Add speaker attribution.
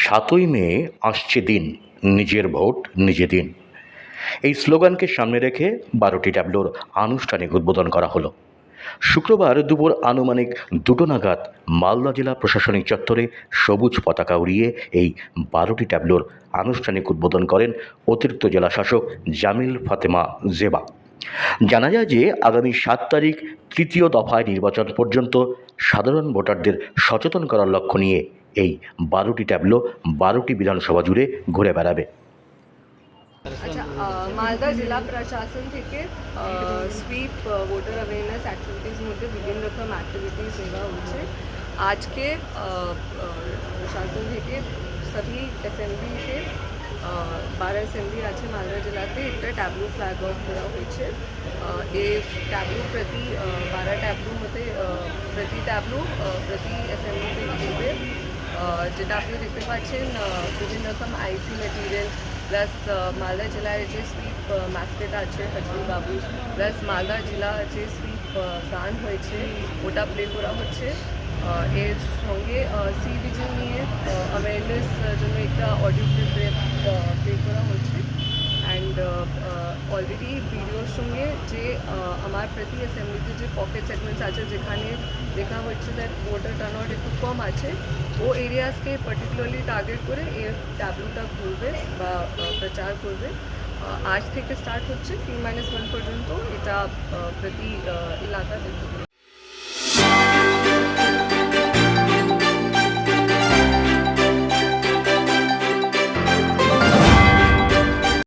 Speaker 1: ৭ই মে আসছে দিন, নিজের ভোট নিজে দিন। এই স্লোগানকে সামনে রেখে ১২টি ট্যাবলোর আনুষ্ঠানিক উদ্বোধন করা হলো। শুক্রবার দুপুর আনুমানিক ২টো নাগাদ মালদা জেলা প্রশাসনিক চত্বরে সবুজ পতাকা উড়িয়ে এই ১২টি ট্যাবলোর আনুষ্ঠানিক উদ্বোধন করেন অতিরিক্ত জেলা শাসক জামিল ফাতেমা জেবা। জানা যায় যে আগামী ৭ তারিখ তৃতীয় দফায় নির্বাচন পর্যন্ত সাধারণ ভোটারদের সচেতন করার লক্ষ্য নিয়ে এই ১২টি ট্যাবলো ১২টি বিধানসভা জুড়ে ঘুরে বেড়াবে।
Speaker 2: আচ্ছা, মালদা জেলা প্রশাসন থেকে সুইপ ভোটার অ্যাওয়ারনেস অ্যাক্টিভিটিস মধ্যে বিভিন্ন রকম অ্যাক্টিভিটিস নেওয়া হচ্ছে। আজকে প্রশাসন থেকে সবই অ্যাসেম্বলিতে 12 অ্যাসেম্বলি আছে মালদা জেলাতে একটা ট্যাবলু ফ্ল্যাগ অফ করা হয়েছে। এই ট্যাবলু প্রতি 12 ট্যাবলু মধ্যে প্রতি ট্যাবলু প্রতি অ্যাসেম্বলিতে দেবে, যেটা আপনি দেখতে পাচ্ছেন বিভিন্ন রকম আইসি মেটেরিয়াল প্লাস মালদা জেলার যে সুইপ মাস্কেট আছে হজরুল বাবু প্লাস মালদা জেলা যে সুইপ গান হয়েছে ওটা প্লে করা হচ্ছে। এর সঙ্গে সি ভিজিল নিয়ে অ্যাওয়ারনেস জন্য একটা অডিও ক্লিপ প্লে করা হচ্ছে। অ্যান্ড অলরেডি ভিডিওর সঙ্গে যে আমার প্রতি অ্যাসেম্বলিতে যে পকেট সেগমেন্টস আছে যেখানে দেখা হচ্ছে দ্যাট ভোটার টার্নআউট একটু কম আছে, ও এরিয়াসকে পার্টিকুলারলি টার্গেট করে এই ট্যাবলুটা ঘুরবে বা প্রচার করবে। আজ থেকে স্টার্ট হচ্ছে 3-1 পর্যন্ত এটা প্রতি এলাকা দেখতে।